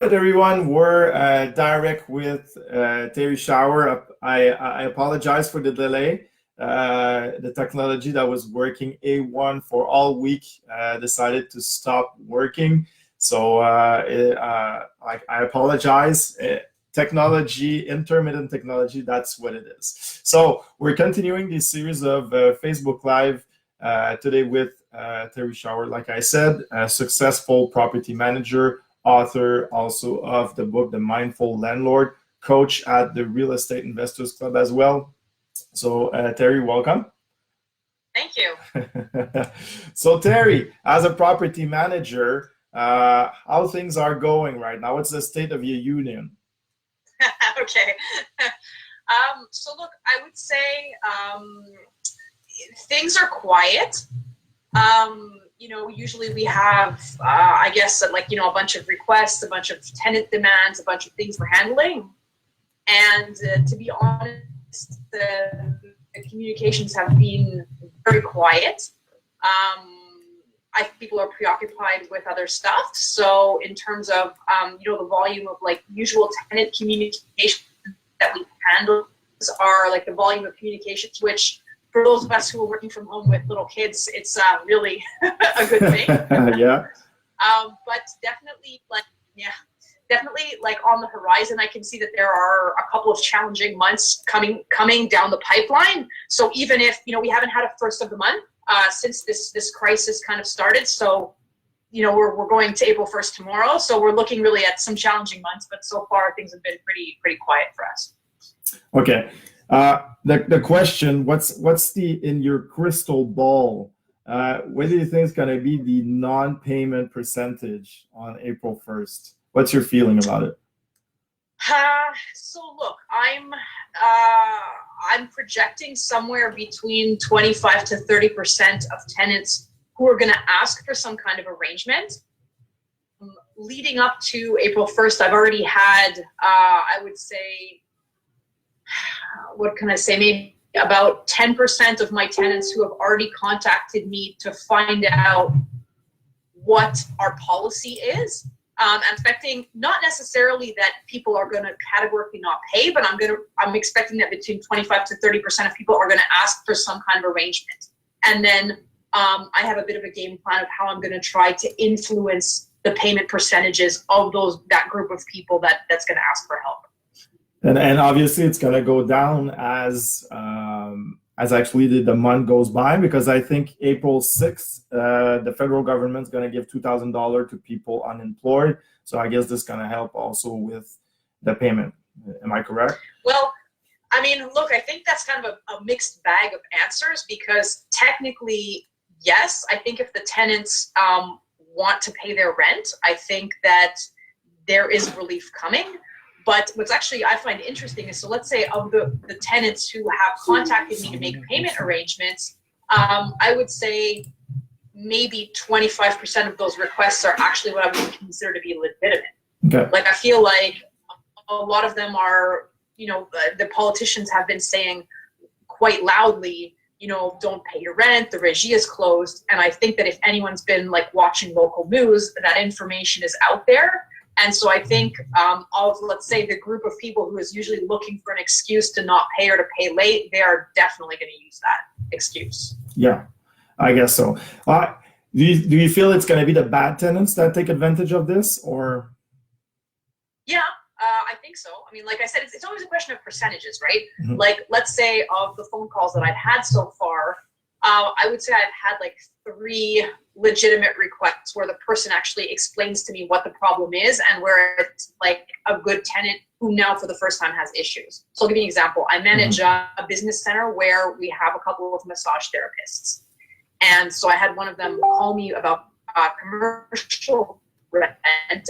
everyone. We're direct with Terrie Schauer. I apologize for the delay. The technology that was working A1 for all week decided to stop working. So I apologize. Technology, intermittent technology, that's what it is. So we're continuing this series of Facebook Live today with Terrie Schauer, like I said, a successful property manager, author also of the book, The Mindful Landlord, coach at the Real Estate Investors Club as well. So, Terrie, welcome. Thank you. So, Terrie, as a property manager, how things are going right now? What's the state of your union? Okay. So look, I would say things are quiet. Usually we have, I guess, a bunch of requests, a bunch of tenant demands, a bunch of things we're handling. And to be honest, the communications have been very quiet. I think people are preoccupied with other stuff. So in terms of, the volume of usual tenant communication that we handle are the volume of communications, which for those of us who are working from home with little kids, it's really a good thing. Yeah. But definitely on the horizon, I can see that there are a couple of challenging months coming down the pipeline. So even if, we haven't had a first of the month since this crisis kind of started. So, we're going to April 1st tomorrow. So we're looking really at some challenging months, but so far things have been pretty quiet for us. Okay. The question, what's in your crystal ball? What do you think is going to be the non-payment percentage on April 1st? What's your feeling about it? So look, I'm projecting somewhere between 25 to 30% of tenants who are going to ask for some kind of arrangement. Leading up to April 1st, I've already had, I would say, what can I say, maybe about 10% of my tenants who have already contacted me to find out what our policy is. I'm expecting not necessarily that people are going to categorically not pay, but I'm expecting that between 25 to 30% of people are going to ask for some kind of arrangement. And then I have a bit of a game plan of how I'm going to try to influence the payment percentages of that group of people that's going to ask for help. And obviously it's going to go down as actually the month goes by, because I think April 6th, the federal government's going to give $2,000 to people unemployed. So I guess this is going to help also with the payment. Am I correct? Well, I mean, look, I think that's kind of a mixed bag of answers, because technically, yes, I think if the tenants want to pay their rent, I think that there is relief coming. But what's actually I find interesting is, so let's say of the tenants who have contacted me to make payment arrangements, I would say maybe 25% of those requests are actually what I would consider to be legitimate. Okay. I feel like a lot of them are, the politicians have been saying quite loudly, don't pay your rent, the regie is closed. And I think that if anyone's been watching local news, that information is out there. And so I think of, let's say, the group of people who is usually looking for an excuse to not pay or to pay late, they are definitely going to use that excuse. Yeah, I guess so. Do you feel it's going to be the bad tenants that take advantage of this, or? Yeah, I think so. I mean, like I said, it's always a question of percentages, right? Mm-hmm. Let's say of the phone calls that I've had so far, I would say I've had 3 legitimate requests where the person actually explains to me what the problem is, and where it's a good tenant who now for the first time has issues. So I'll give you an example. I manage a business center where we have a couple of massage therapists. And so I had one of them call me about commercial rent,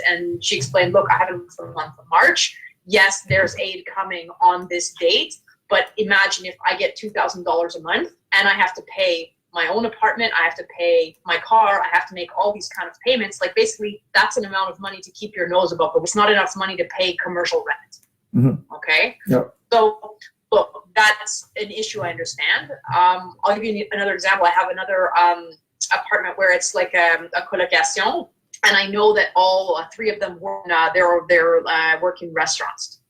and she explained, look, I haven't for the month of March. Yes, there's aid coming on this date, but imagine if I get $2,000 a month and I have to pay my own apartment, I have to pay my car, I have to make all these kind of payments. Basically, that's an amount of money to keep your nose above, but it's not enough money to pay commercial rent. Mm-hmm. Okay? Yep. So, look, that's an issue, I understand. I'll give you another example. I have another apartment where it's a colocation, and I know that all three of them work, work in restaurants.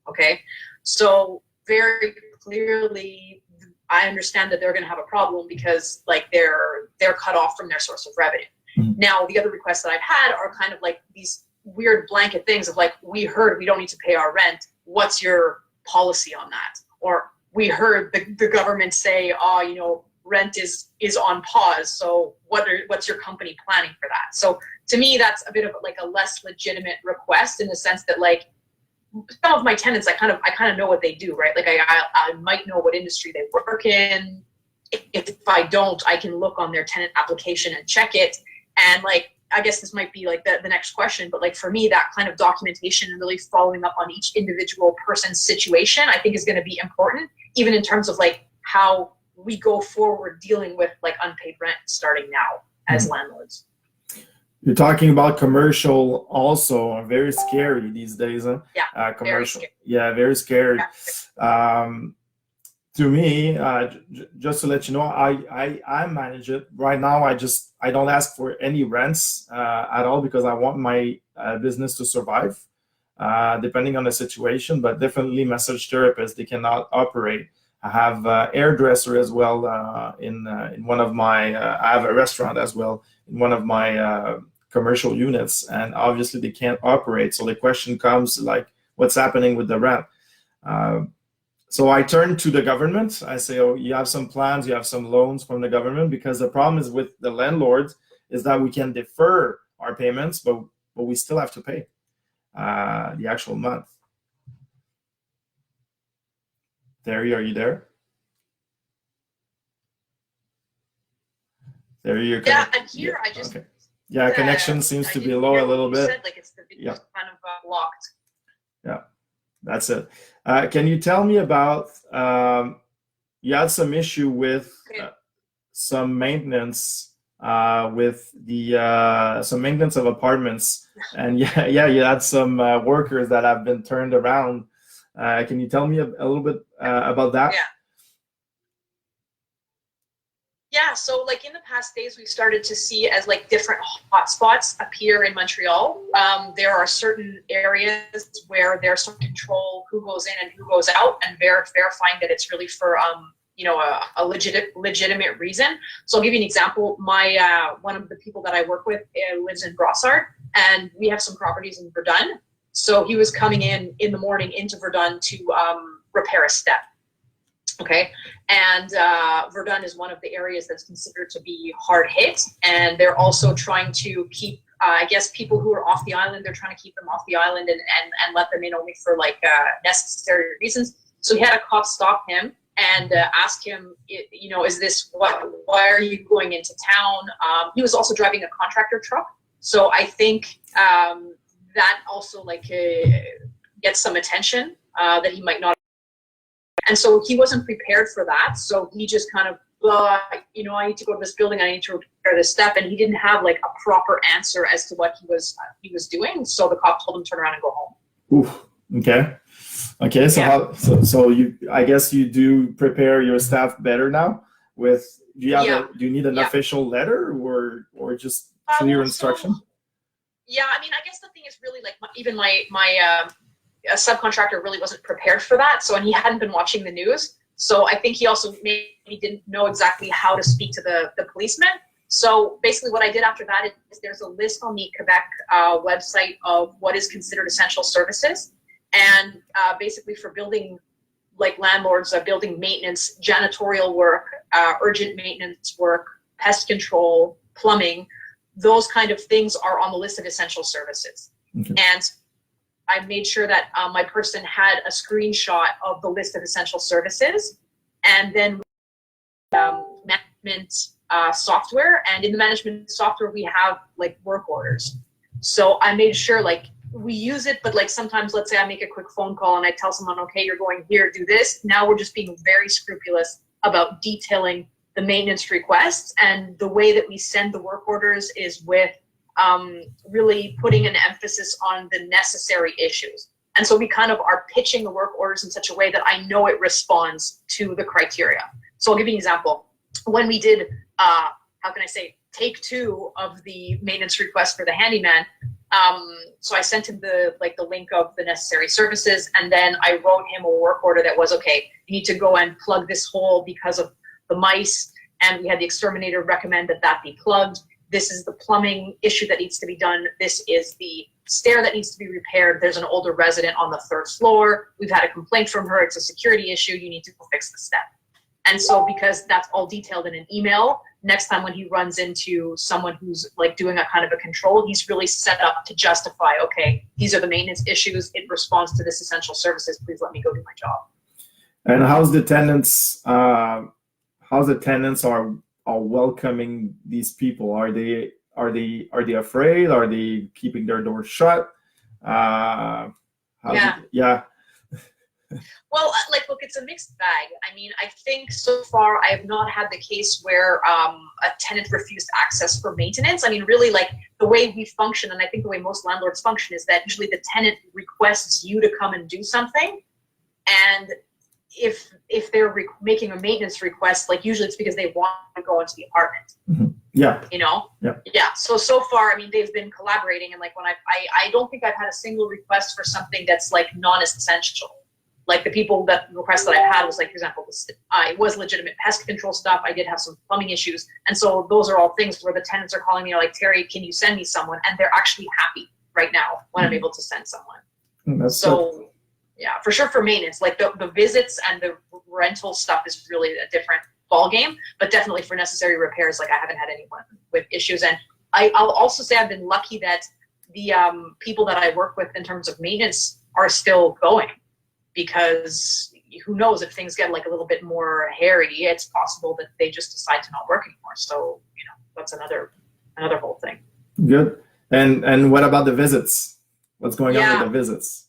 Okay, so very clearly, I understand that they're going to have a problem because like they're cut off from their source of revenue. Mm-hmm. Now, the other requests that I've had are kind of like these weird blanket things of like, we heard we don't need to pay our rent. What's your policy on that? Or we heard the government say, oh, you know, rent is on pause. So what's your company planning for that? So to me, that's a bit of like a less legitimate request in the sense that like some of my tenants, I kind of know what they do, right? Like I might know what industry they work in. If I don't, I can look on their tenant application and check it. And like, I guess this might be like the next question, but like for me, that kind of documentation and really following up on each individual person's situation, I think is going to be important, even in terms of like how we go forward dealing with like unpaid rent starting now as landlords. You're talking about commercial also, very scary these days, huh? Yeah, commercial. Very yeah, very scary. Yeah. To me, just to let you know, I manage it right now. I don't ask for any rents at all because I want my business to survive, depending on the situation. But definitely, massage therapists, they cannot operate. I have hairdresser as well in one of my. I have a restaurant as well in one of my commercial units, and obviously they can't operate. So the question comes like, what's happening with the rent? So I turn to the government. I say, oh, you have some plans, you have some loans from the government, because the problem is with the landlords is that we can defer our payments, but we still have to pay the actual month. Terrie, are you there? Terrie, you're yeah, I'm here. Yeah, I just okay. Yeah, connection seems to be low a little bit. Said, like it's kind of blocked. Yeah. That's it. Can you tell me about, you had some issue with some maintenance with the some maintenance of apartments, and you had some workers that have been turned around. Can you tell me a little bit about that? Yeah, so like in the past days, we've started to see as like different hotspots appear in Montreal. There are certain areas where there's some control who goes in and who goes out, and verifying that it's really for a legitimate reason. So I'll give you an example. My one of the people that I work with lives in Brossard, and we have some properties in Verdun. So he was coming in the morning into Verdun to repair a step. Okay, and Verdun is one of the areas that's considered to be hard hit, and they're also trying to keep, I guess, people who are off the island, they're trying to keep them off the island and let them in only for like necessary reasons. So he had a cop stop him and ask him, is this, why are you going into town? He was also driving a contractor truck. So I think that also like gets some attention that he might not. And so he wasn't prepared for that. So he just kind of, I need to go to this building. I need to repair this step. And he didn't have like a proper answer as to what he was doing. So the cop told him to turn around and go home. Oof. Okay. Okay. So yeah. so you, I guess you do prepare your staff better now with, do you need an official letter or just clear instruction? Yeah. I mean, I guess the thing is really like even my a subcontractor really wasn't prepared for that. So, and he hadn't been watching the news. So I think he also maybe didn't know exactly how to speak to the policeman. So basically what I did after that is there's a list on the Quebec website of what is considered essential services. And basically for building, like landlords, building maintenance, janitorial work, urgent maintenance work, pest control, plumbing, those kind of things are on the list of essential services. Okay. And I made sure that my person had a screenshot of the list of essential services, and then management software. And in the management software, we have like work orders. So I made sure like we use it, but like sometimes, let's say I make a quick phone call and I tell someone, okay, you're going here, do this. Now we're just being very scrupulous about detailing the maintenance requests, and the way that we send the work orders is with really putting an emphasis on the necessary issues. And so we kind of are pitching the work orders in such a way that I know it responds to the criteria. So I'll give you an example. When we did, take 2 of the maintenance request for the handyman. So I sent him the link of the necessary services, and then I wrote him a work order that was, okay, you need to go and plug this hole because of the mice, and we had the exterminator recommend that be plugged. This is the plumbing issue that needs to be done. This is the stair that needs to be repaired. There's an older resident on the 3rd floor. We've had a complaint from her. It's a security issue. You need to go fix the step. And so because that's all detailed in an email, next time when he runs into someone who's like doing a kind of a control, he's really set up to justify, okay, these are the maintenance issues. It responds to this essential services. Please let me go do my job. And how's the tenants are welcoming these people? Are they afraid? Are they keeping their doors shut? Yeah. Well, look, it's a mixed bag. I mean, I think so far I have not had the case where a tenant refused access for maintenance. I mean, really, like the way we function, and I think the way most landlords function, is that usually the tenant requests you to come and do something, and if they're making a maintenance request, like usually it's because they want to go into the apartment. Mm-hmm. Yeah. You know? Yeah. So far, I mean, they've been collaborating, and like when I don't think I've had a single request for something that's like non-essential. Like the requests that I've had was like, for example, it was legitimate pest control stuff. I did have some plumbing issues. And so those are all things where the tenants are calling me like, Terrie, can you send me someone? And they're actually happy right now when I'm able to send someone. So yeah, for sure for maintenance, like the visits and the rental stuff is really a different ballgame, but definitely for necessary repairs, like I haven't had anyone with issues. And I'll also say I've been lucky that the people that I work with in terms of maintenance are still going. Because who knows, if things get like a little bit more hairy, it's possible that they just decide to not work anymore. So, you know, that's another whole thing. Good. And what about the visits? What's going on with the visits?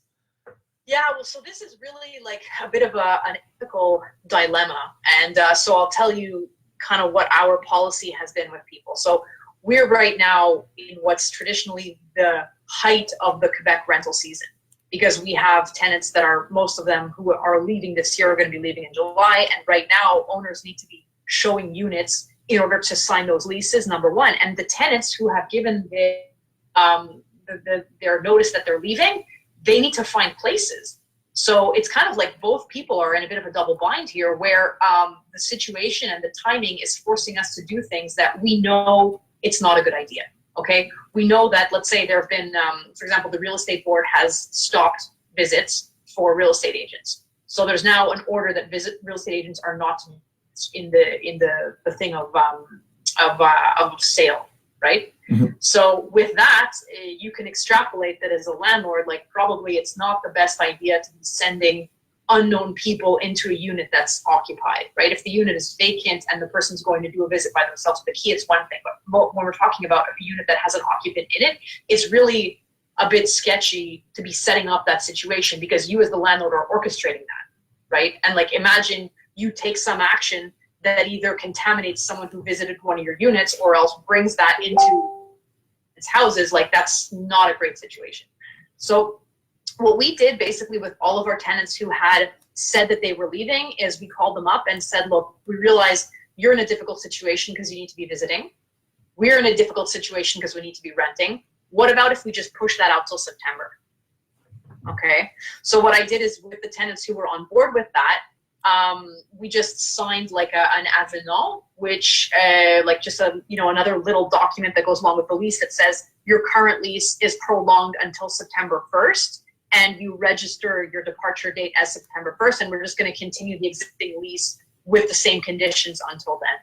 Yeah, well, so this is really like a bit of an ethical dilemma. And so I'll tell you kind of what our policy has been with people. So we're right now in what's traditionally the height of the Quebec rental season, because we have tenants that are, most of them who are leaving this year are going to be leaving in July. And right now, owners need to be showing units in order to sign those leases, number one. And the tenants who have given their notice that they're leaving, they need to find places. So it's kind of like both people are in a bit of a double bind here, where the situation and the timing is forcing us to do things that we know it's not a good idea. Okay, we know that, let's say there have been, for example, the real estate board has stopped visits for real estate agents. So there's now an order that real estate agents are not in the thing of sale, right? Mm-hmm. So with that, you can extrapolate that as a landlord, like probably it's not the best idea to be sending unknown people into a unit that's occupied, right? If the unit is vacant and the person's going to do a visit by themselves with the key, it's one thing. But when we're talking about a unit that has an occupant in it, it's really a bit sketchy to be setting up that situation, because you as the landlord are orchestrating that, right? And like imagine you take some action that either contaminates someone who visited one of your units or else brings that into its houses. Like that's not a great situation. So what we did basically with all of our tenants who had said that they were leaving is we called them up and said, look, we realize you're in a difficult situation because you need to be visiting. We're in a difficult situation because we need to be renting. What about if we just push that out till September? Okay. So what I did is with the tenants who were on board with that, we just signed like an avenant, which like just another little document that goes along with the lease that says your current lease is prolonged until September 1st. And you register your departure date as September 1st, and we're just going to continue the existing lease with the same conditions until then.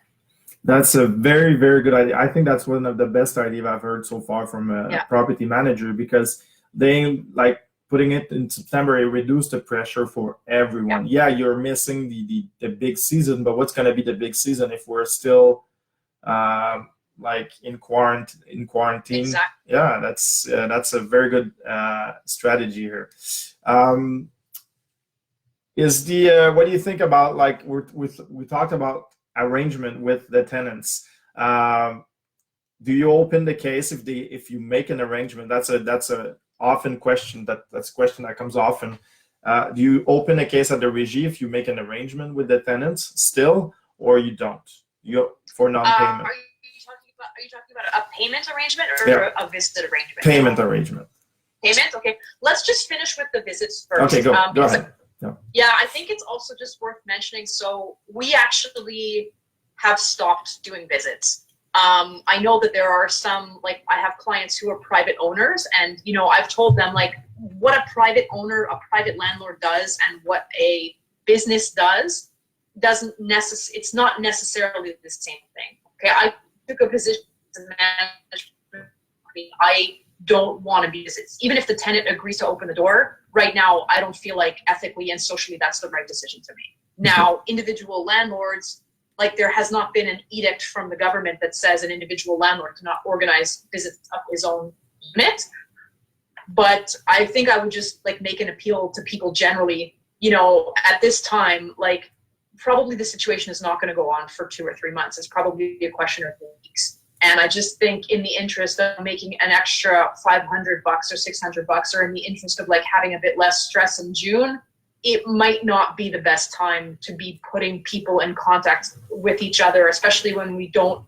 That's a very, very good idea. I think that's one of the best ideas I've heard so far from a property manager, because they like putting it in September, it reduced the pressure for everyone. Yeah, you're missing the big season, but what's going to be the big season if we're still like in quarantine? Exactly. Yeah, that's a very good strategy here. Is the what do you think about, like we talked about arrangement with the tenants? Do you open the case if you make an arrangement? That's a often question that's a question that comes often. Do you open a case at the regie if you make an arrangement with the tenants still, or you don't? You for non-payment. Are you talking talking about a payment arrangement or Yeah. a visit arrangement? Payment arrangement. Payment? Okay. Let's just finish with the visits first. Okay, go ahead. Yeah, I think it's also just worth mentioning. So we actually have stopped doing visits. I know that there are some, like I have clients who are private owners, and I've told them like what a private owner, a private landlord does and what a business does it's not necessarily the same thing. Okay, I took a position as a management. I don't want to be visits. Even if the tenant agrees to open the door, right now I don't feel like ethically and socially that's the right decision to make. Now, individual landlords, like there has not been an edict from the government that says an individual landlord cannot organize visits of his own unit. But I think I would just like make an appeal to people generally, at this time, like probably the situation is not going to go on for 2 or 3 months. It's probably a question of weeks. And I just think in the interest of making an extra $500 or $600, or in the interest of like having a bit less stress in June, it might not be the best time to be putting people in contact with each other, especially when we don't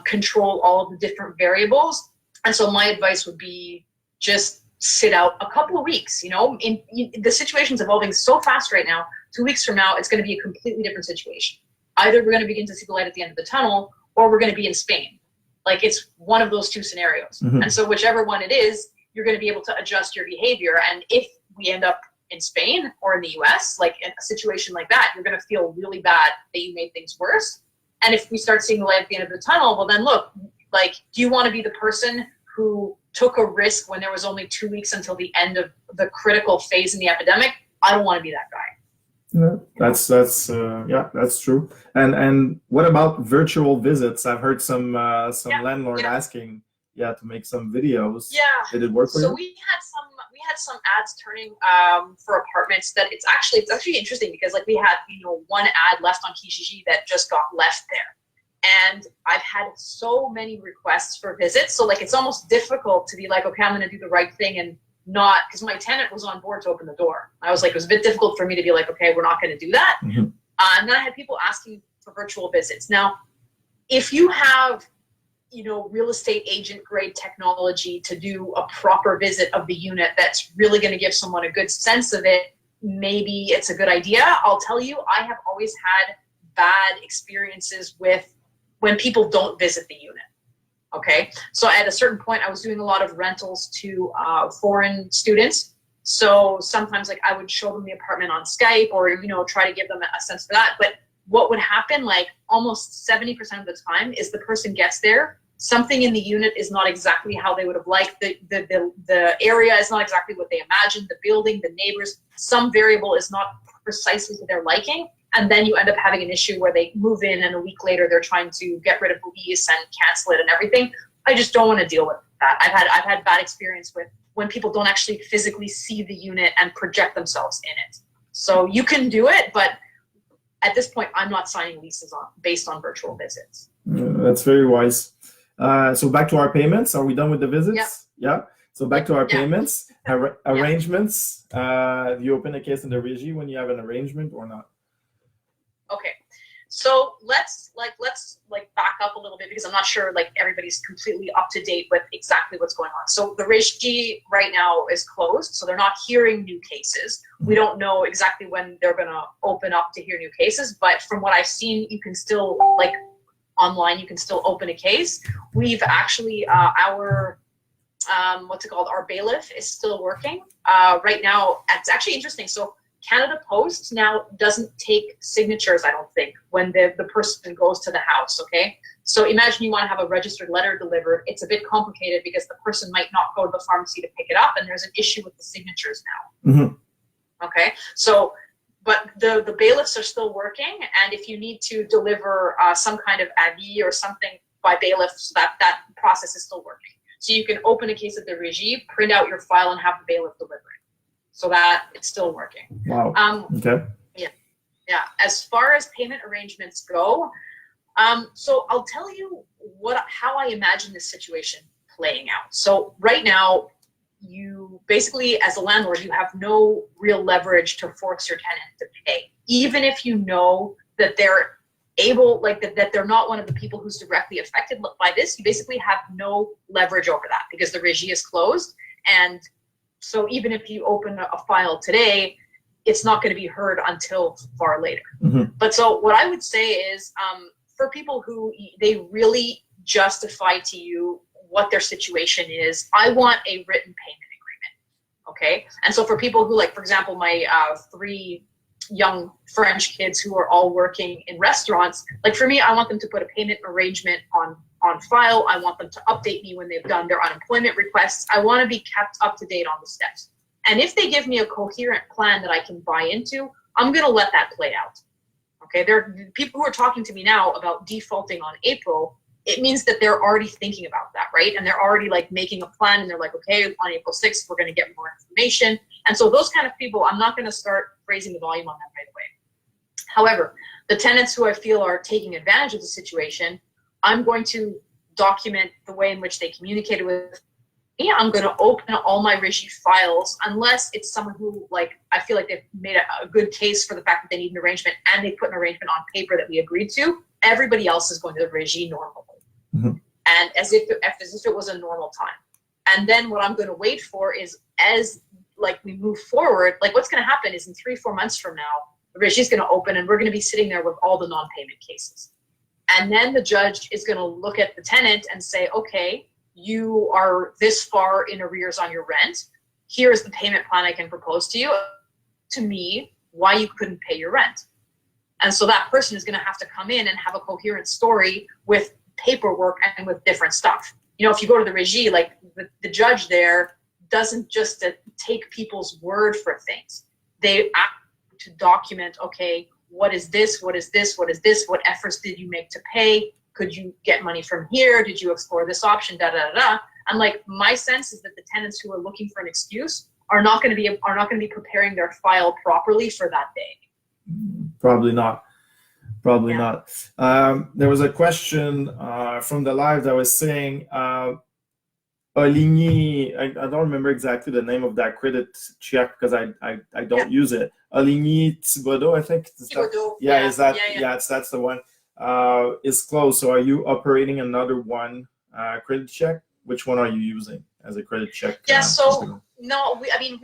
control all of the different variables. And so my advice would be just sit out a couple of weeks. The situation's evolving so fast right now. 2 weeks from now, it's going to be a completely different situation. Either we're going to begin to see the light at the end of the tunnel, or we're going to be in Spain. Like it's one of those two scenarios. Mm-hmm. And so whichever one it is, you're going to be able to adjust your behavior. And if we end up in Spain or in the US, like in a situation like that, you're going to feel really bad that you made things worse. And if we start seeing the light at the end of the tunnel, well then look, like, do you want to be the person who took a risk when there was only 2 weeks until the end of the critical phase in the epidemic? I don't want to be that guy. No, that's true. And what about virtual visits? I've heard some landlord asking to make some videos. Yeah. Did it work for you? So we had some ads turning for apartments that it's actually interesting because like we had one ad left on Kijiji that just got left there. And I've had so many requests for visits. So like it's almost difficult to be like, okay, I'm gonna do the right thing and not, because my tenant was on board to open the door. I was like, it was a bit difficult for me to be like, okay, we're not going to do that. Mm-hmm. And then I had people asking for virtual visits. Now, if you have, real estate agent grade technology to do a proper visit of the unit that's really going to give someone a good sense of it, maybe it's a good idea. I'll tell you, I have always had bad experiences with when people don't visit the unit. Okay, so at a certain point, I was doing a lot of rentals to foreign students. So sometimes, like, I would show them the apartment on Skype, or try to give them a sense of that. But what would happen, like, almost 70% of the time, is the person gets there, something in the unit is not exactly how they would have liked. The area is not exactly what they imagined. The building, the neighbors, some variable is not precisely to their liking. And then you end up having an issue where they move in and a week later they're trying to get rid of the lease and cancel it and everything. I just don't want to deal with that. I've had bad experience with when people don't actually physically see the unit and project themselves in it. So you can do it, but at this point, I'm not signing leases based on virtual visits. That's very wise. So back to our payments. Are we done with the visits? Yeah. So back to our payments, arrangements. Do you open a case in the régie when you have an arrangement or not? Okay, so let's back up a little bit because I'm not sure like everybody's completely up to date with exactly what's going on. So the régie right now is closed, so they're not hearing new cases. We don't know exactly when they're going to open up to hear new cases, but from what I've seen, you can still online, you can still open a case. We've actually our our bailiff is still working right now. It's actually interesting. So Canada Post now doesn't take signatures, I don't think, when the person goes to the house, okay? So imagine you want to have a registered letter delivered. It's a bit complicated because the person might not go to the pharmacy to pick it up, and there's an issue with the signatures now. Mm-hmm. Okay, so, but the bailiffs are still working, and if you need to deliver some kind of avis or something by bailiffs, that process is still working. So you can open a case at the régie, print out your file, and have the bailiff deliver it. So that it's still working. Wow. Okay. Yeah. As far as payment arrangements go, so I'll tell you how I imagine this situation playing out. So right now, you basically, as a landlord, you have no real leverage to force your tenant to pay, even if you know that they're able, like that they're not one of the people who's directly affected by this, you basically have no leverage over that because the regie is closed. And so even if you open a file today, it's not going to be heard until far later. But so what I would say is, for people who they really justify to you what their situation is, I want a written payment agreement. Okay. And so for people who, like, for example, my 3 young French kids who are all working in restaurants, like for me, I want them to put a payment arrangement on file. I want them to update me when they've done their unemployment requests. I want to be kept up to date on the steps. And if they give me a coherent plan that I can buy into, I'm going to let that play out. Okay, there are people who are talking to me now about defaulting on April. It means that they're already thinking about that, right? And they're already like making a plan, and they're like, okay, on April 6th, we're going to get more information. And so those kind of people, I'm not going to start raising the volume on them right away. However, the tenants who I feel are taking advantage of the situation, I'm going to document the way in which they communicated with me. I'm going to open all my regie files unless it's someone who, like, I feel like they've made a good case for the fact that they need an arrangement and they put an arrangement on paper that we agreed to. Everybody else is going to the regie normally. And as if it was a normal time. And then what I'm going to wait for is, as like we move forward, like what's going to happen is in 3-4 months from now, the regie is going to open and we're going to be sitting there with all the non-payment cases. And then the judge is going to look at the tenant and say, okay, you are this far in arrears on your rent. Here's the payment plan I can propose to you. To me, why you couldn't pay your rent. And so that person is going to have to come in and have a coherent story with paperwork and with different stuff. You know, if you go to the regie, like the judge there doesn't just take people's word for things. They act to document, okay, what is this? What is this? What is this? What efforts did you make to pay? Could you get money from here? Did you explore this option? Da da da. And like my sense is that the tenants who are looking for an excuse are not going to be preparing their file properly for that day. Probably not. Probably not. There was a question from the live that was saying, Aligny, I don't remember exactly the name of that credit check because I don't use it. Aligny Thibodeau, I think. Thibodeau. That's the one. Is closed. So are you operating another one credit check? Which one are you using as a credit check? Yeah, so no, I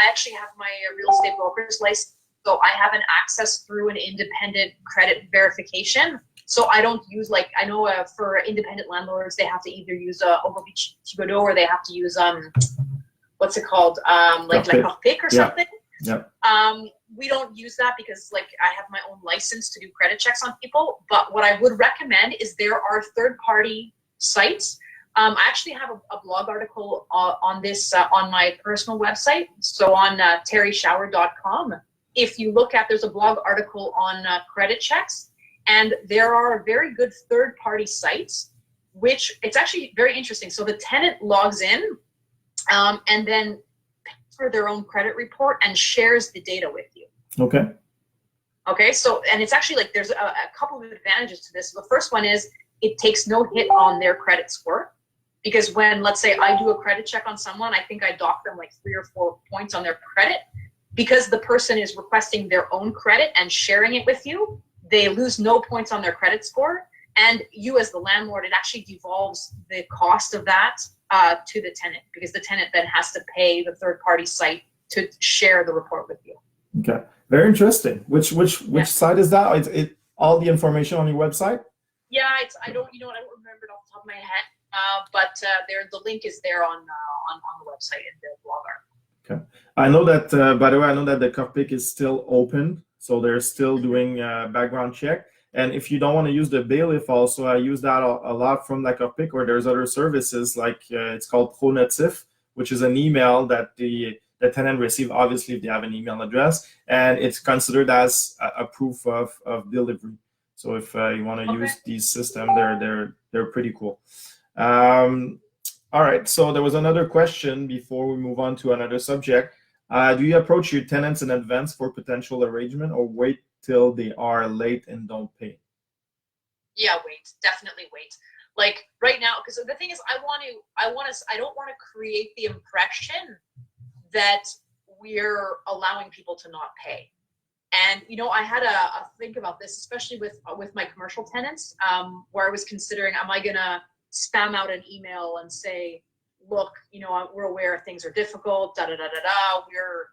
actually have my real estate broker's license. So I have an access through an independent credit verification. So I don't use, like, I know for independent landlords, they have to either use Ogilvy Thibodeau or they have to use, what's it called? Like Corpic or something. Yeah. We don't use that because, like, I have my own license to do credit checks on people. But what I would recommend is there are third-party sites. I actually have a blog article on this on my personal website. So on terrieschauer.com. If you look at, there's a blog article on credit checks, and there are very good third-party sites, which it's actually very interesting. So the tenant logs in and then pays for their own credit report and shares the data with you. Okay, so, and it's actually like there's a couple of advantages to this. The first one is it takes no hit on their credit score, because when, let's say, I do a credit check on someone, I think I dock them like 3 or 4 points on their credit. Because the person is requesting their own credit and sharing it with you, they lose no points on their credit score. And you as the landlord, it actually devolves the cost of that to the tenant, because the tenant then has to pay the third-party site to share the report with you. Okay, very interesting. Which site is that? It all the information on your website? Yeah, I don't remember it off the top of my head. But the link is there on the website in the blog article. Okay. I know that, by the way, I know that the Corpic is still open, so they're still doing background check. And if you don't want to use the bailiff also, I use that a lot from the Corpic, or there's other services like it's called ProNotif, which is an email that the tenant receives, obviously, if they have an email address, and it's considered as a proof of delivery. So if you want to use these systems, they're pretty cool. All right, so there was another question before we move on to another subject. Do you approach your tenants in advance for potential arrangement, or wait till they are late and don't pay? Yeah, definitely wait. Like right now, because the thing is, I don't want to create the impression that we're allowing people to not pay. And I had a think about this, especially with my commercial tenants, where I was considering, am I gonna spam out an email and say, look, we're aware things are difficult, da da da da da. We're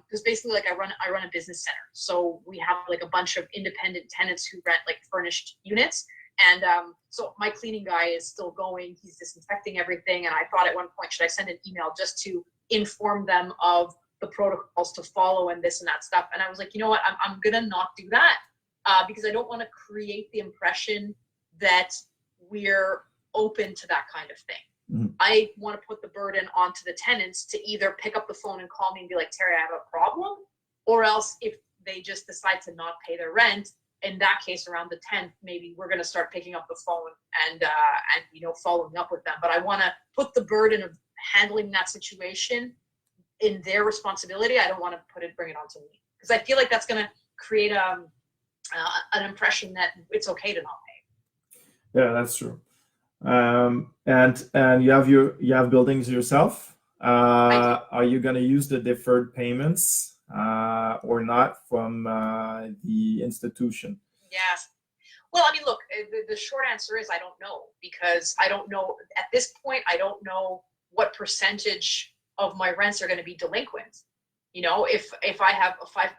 because basically, like, I run a business center, so we have like a bunch of independent tenants who rent like furnished units, and so my cleaning guy is still going. He's disinfecting everything, and I thought at one point, should I send an email just to inform them of the protocols to follow and this and that stuff? And I was like, you know what, I'm gonna not do that because I don't want to create the impression that we're open to that kind of thing. I want to put the burden onto the tenants to either pick up the phone and call me and be like, Terrie, I have a problem, or else if they just decide to not pay their rent, in that case, around the 10th, maybe we're going to start picking up the phone and following up with them. But I want to put the burden of handling that situation in their responsibility. I don't want to bring it onto me, because I feel like that's going to create an impression that it's okay to not pay. Yeah, that's true. And you have buildings yourself. Are you going to use the deferred payments or not from the institution? Yeah. Well, I mean, look, the short answer is I don't know, because I don't know at this point. I don't know what percentage of my rents are going to be delinquent. If I have a 5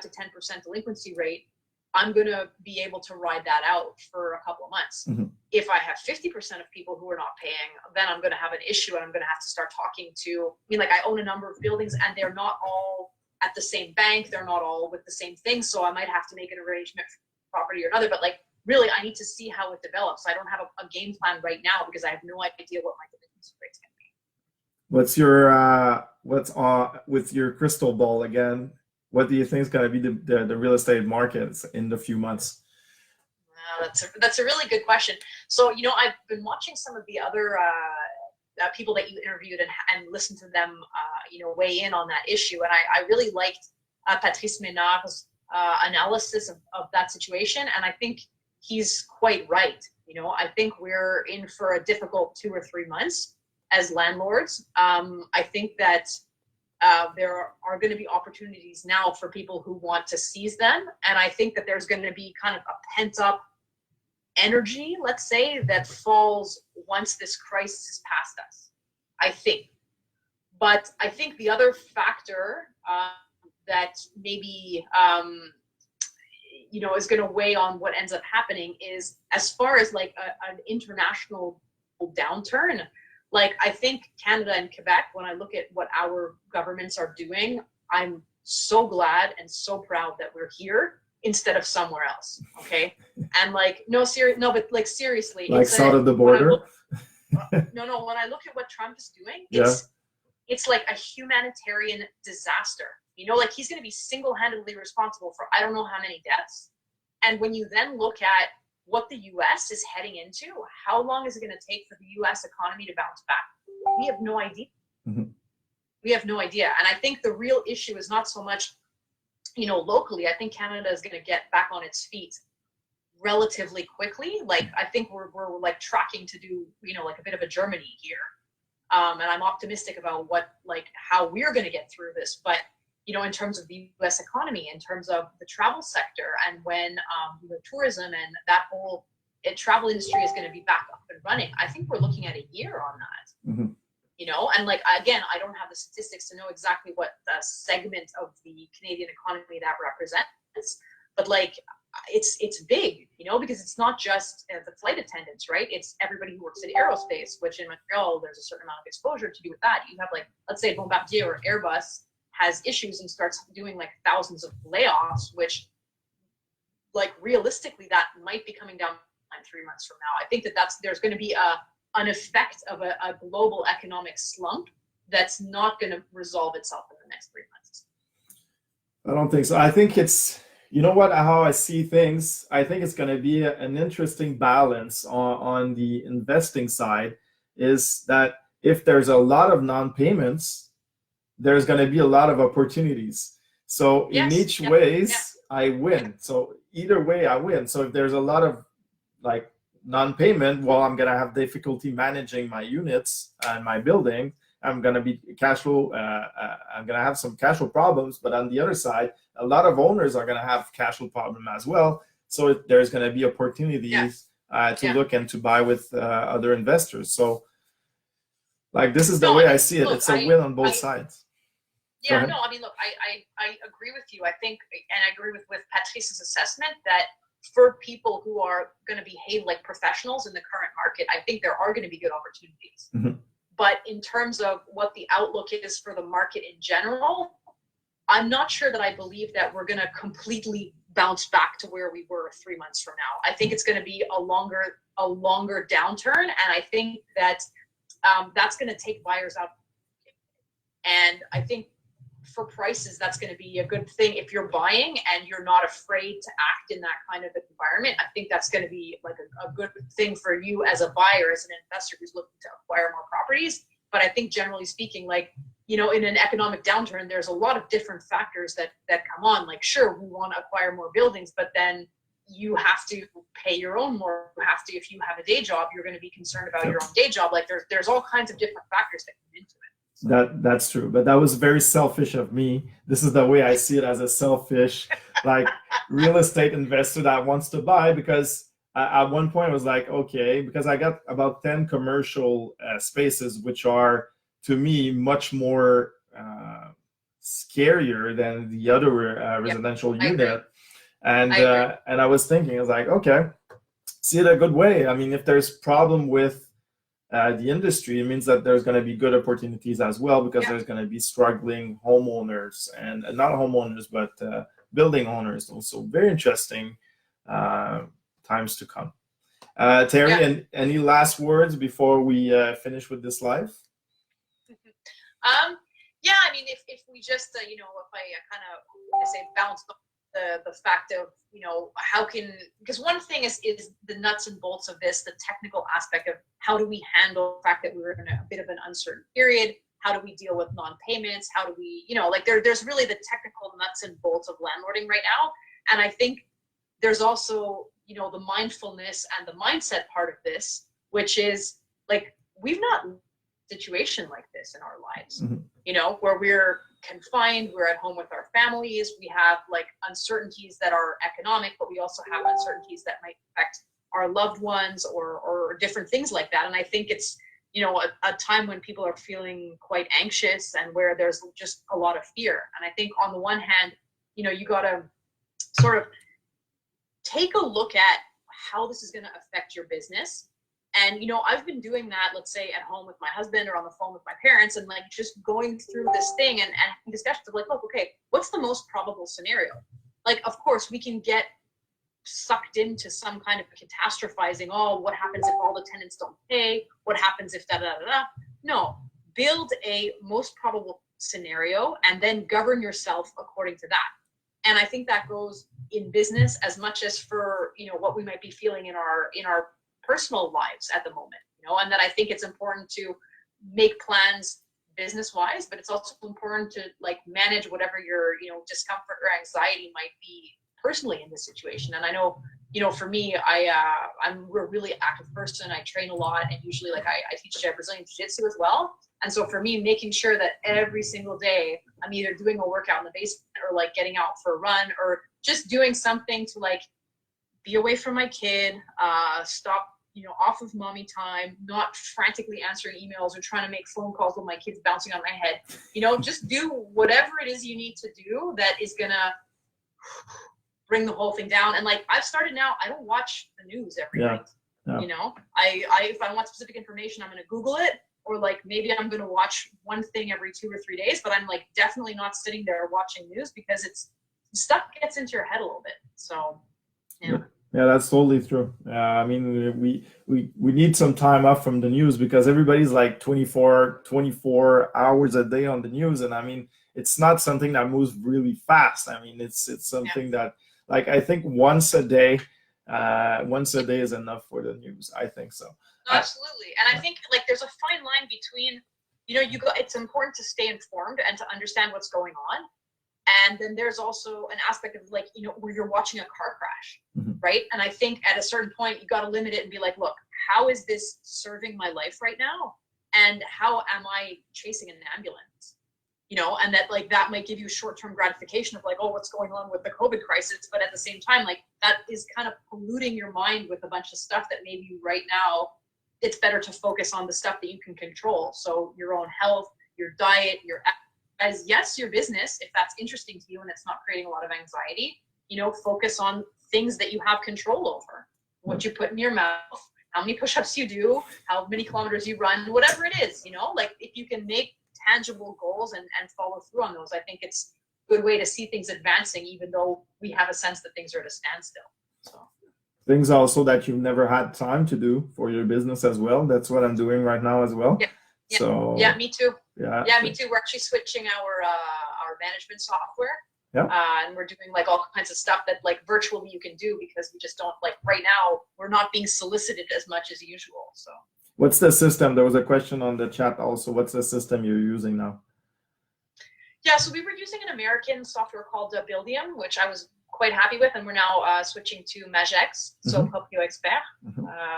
to 10% delinquency rate, I'm going to be able to ride that out for a couple of months. If I have 50% of people who are not paying, then I'm going to have an issue, and I'm going to have to start talking to, I own a number of buildings, and they're not all at the same bank. They're not all with the same thing. So I might have to make an arrangement for property or another. But really, I need to see how it develops. I don't have a game plan right now, because I have no idea what my delinquency rate's going to be. What's your with your crystal ball again? What do you think is going to be the real estate markets in the few months? That's a really good question. So, I've been watching some of the other people that you interviewed and listened to them, weigh in on that issue. And I really liked Patrice Ménard's analysis of that situation. And I think he's quite right. I think we're in for a difficult 2 or 3 months as landlords. I think that there are going to be opportunities now for people who want to seize them. And I think that there's going to be kind of a pent up energy, let's say, that falls once this crisis is past us, I think. But I think the other factor that maybe, is going to weigh on what ends up happening is, as far as like an international downturn, I think Canada and Quebec, when I look at what our governments are doing, I'm so glad and so proud that we're here instead of somewhere else. Okay. And but seriously, like south of the border. No, when I look at what Trump is doing, it's like a humanitarian disaster. He's going to be single-handedly responsible for I don't know how many deaths. And when you then look at what the U.S. is heading into, how long is it going to take for the U.S. economy to bounce back? We have no idea. We have no idea. And I think the real issue is not so much, locally. I think Canada is going to get back on its feet relatively quickly. I think we're tracking to do, a bit of a Germany here. And I'm optimistic about how we're going to get through this. But in terms of the U.S. economy, in terms of the travel sector, and when tourism and that whole travel industry is going to be back up and running, I think we're looking at a year on that. And again, I don't have the statistics to know exactly what the segment of the Canadian economy that represents, but it's big, because it's not just the flight attendants, right? It's everybody who works in aerospace, which in Montreal, there's a certain amount of exposure to do with that. You have let's say Bombardier or Airbus has issues and starts doing thousands of layoffs, which realistically that might be coming down 3 months from now. I think there's going to be an effect of a global economic slump that's not going to resolve itself in the next 3 months. I don't think so. I think it's, how I see things, I think it's going to be an interesting balance on the investing side, is that if there's a lot of non-payments, there's going to be a lot of opportunities. So in each ways, I win. So either way, I win. So if there's a lot of non-payment, well, I'm going to have difficulty managing my units and my building. I'm going to be cash flow, I'm going to have some cash flow problems. But on the other side, a lot of owners are going to have cash flow problem as well. So there's going to be opportunities to look and to buy with other investors. So like, this is the way I see it. It's a win on both sides. Yeah, no, I mean, look, I agree with you. I think, and I agree with Patrice's assessment that for people who are going to behave like professionals in the current market, I think there are going to be good opportunities. Mm-hmm. But in terms of what the outlook is for the market in general, I'm not sure that I believe that we're going to completely bounce back to where we were 3 months from now. I think it's going to be a longer downturn, and I think that that's going to take buyers out. And I think for prices, that's going to be a good thing if you're buying and you're not afraid to act in that kind of environment. I think that's going to be like a good thing for you as a buyer, as an investor who's looking to acquire more properties. But I think generally speaking, like, you know, in an economic downturn, there's a lot of different factors that come on. Like, sure, we want to acquire more buildings, but then you have to pay your own more. You have to, if you have a day job, you're going to be concerned about your own day job. Like, there's all kinds of different factors that come into it. That's true, but that was very selfish of me. This is the way I see it, as a selfish, like, real estate investor that wants to buy, because at one point I was like, okay, because I got about 10 commercial spaces, which are to me much more scarier than the other residential unit, and I was thinking, I was like, okay, see it a good way. I mean, if there's problem with the industry, it means that there's going to be good opportunities as well, because there's going to be struggling homeowners, and not homeowners, but building owners also. Very interesting times to come. Terrie, any last words before we finish with this live? Yeah, I mean, if we just, you know, if I kind of say bounce the fact of, you know, how can, because one thing is the nuts and bolts of this, the technical aspect of how do we handle the fact that we were in a bit of an uncertain period, how do we deal with non-payments, how do we, you know, like there's really the technical nuts and bolts of landlording right now. And I think there's also, you know, the mindfulness and the mindset part of this, which is like, we've not situation like this in our lives, you know, where we're confined, we're at home with our families, we have like uncertainties that are economic, but we also have uncertainties that might affect our loved ones or different things like that. And I think it's, you know, a time when people are feeling quite anxious and where there's just a lot of fear. And I think on the one hand, you know, you got to sort of take a look at how this is going to affect your business. And, you know, I've been doing that, let's say at home with my husband or on the phone with my parents, and like just going through this thing and discussions of like, look, okay, what's the most probable scenario? Like, of course, we can get sucked into some kind of catastrophizing. Oh, what happens if all the tenants don't pay? What happens if da-da-da-da? No, build a most probable scenario and then govern yourself according to that. And I think that goes in business as much as for, you know, what we might be feeling in our personal lives at the moment, you know, and that I think it's important to make plans business wise, but it's also important to like manage whatever your, you know, discomfort or anxiety might be personally in this situation. And I know, you know, for me, I'm a really active person. I train a lot, and usually like I teach Brazilian Jiu-Jitsu as well. And so for me, making sure that every single day I'm either doing a workout in the basement or like getting out for a run or just doing something to like be away from my kid, stop, you know, off of mommy time, not frantically answering emails or trying to make phone calls with my kids bouncing on my head. You know, just do whatever it is you need to do that is gonna bring the whole thing down. And like I've started now, I don't watch the news every night. Yeah. You know, I if I want specific information, I'm gonna Google it, or like maybe I'm gonna watch one thing every 2 or 3 days, but I'm like definitely not sitting there watching news because it's stuff gets into your head a little bit. So yeah. Yeah, that's totally true. I mean, we need some time off from the news because everybody's like 24 hours a day on the news. And I mean, it's not something that moves really fast. I mean, it's something that, like, I think once a day is enough for the news. I think so. No, absolutely. And I think like there's a fine line between, you know, it's important to stay informed and to understand what's going on. And then there's also an aspect of like, you know, where you're watching a car crash, right? And I think at a certain point, you got to limit it and be like, look, how is this serving my life right now? and how am I chasing an ambulance? You know, and that like that might give you short-term gratification of like, oh, what's going on with the COVID crisis, but at the same time, like that is kind of polluting your mind with a bunch of stuff that maybe right now it's better to focus on the stuff that you can control. So your own health, your diet, your business, if that's interesting to you and it's not creating a lot of anxiety, you know, focus on things that you have control over. What you put in your mouth, how many push-ups you do, how many kilometers you run, whatever it is, you know, like if you can make tangible goals and follow through on those, I think it's a good way to see things advancing, even though we have a sense that things are at a standstill. So things also that you've never had time to do for your business as well. That's what I'm doing right now as well. Yeah. So yeah, me too. Yeah, me too. We're actually switching our management software. Yeah. And we're doing like all kinds of stuff that like virtually you can do, because we just don't, like right now we're not being solicited as much as usual. So what's the system? There was a question on the chat also. What's the system you're using now? Yeah, so we were using an American software called Buildium, which I was quite happy with, and we're now switching to Magex, so Proprio Expert,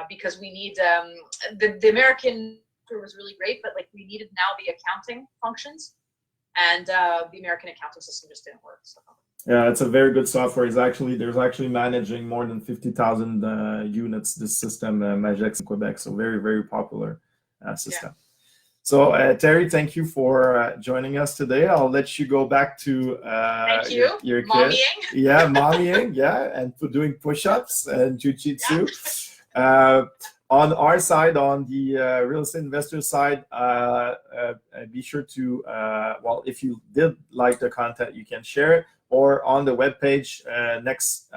because we need the American software was really great, but like we needed now the accounting functions, and the American accounting system just didn't work. So. Yeah, it's a very good software. There's actually managing more than 50,000 units. This system, Magex in Quebec, so very, very popular system. Yeah. So Terrie, thank you for joining us today. I'll let you go back to your kid. Mommying. Yeah, mommying. Yeah, and for doing push-ups and jiu-jitsu. Yeah. On our side, on the real estate investor side, be sure to, well, if you did like the content, you can share it, or on the webpage. Next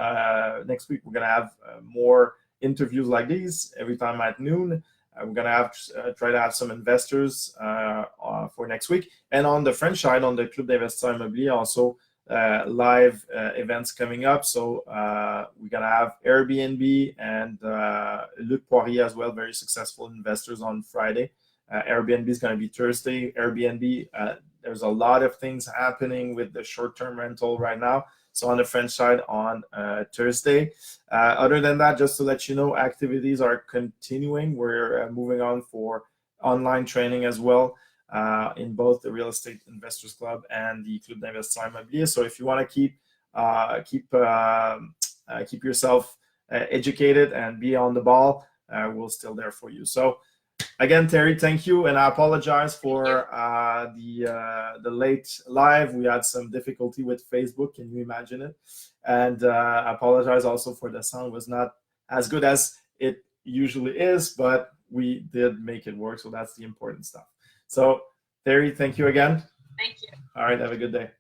week, we're going to have more interviews like these every time at noon. We're going to try to have some investors for next week. And on the French side, on the Club d'Investisseurs Immobiliers, also live events coming up. So we're going to have Airbnb and Luc Poirier as well, very successful investors on Friday. Airbnb is going to be Thursday. Airbnb, there's a lot of things happening with the short-term rental right now. So on the French side on Thursday. Other than that, just to let you know, activities are continuing. We're moving on for online training as well in both the Real Estate Investors Club and the Club d'Investisseurs Immobiliers. So if you want to keep yourself educated and be on the ball, we're still there for you. So again, Terrie, thank you, and I apologize for the late live. We had some difficulty with Facebook. Can you imagine it? And I apologize also for the sound was not as good as it usually is, but we did make it work. So that's the important stuff. So, Terrie, thank you again. Thank you. All right, have a good day.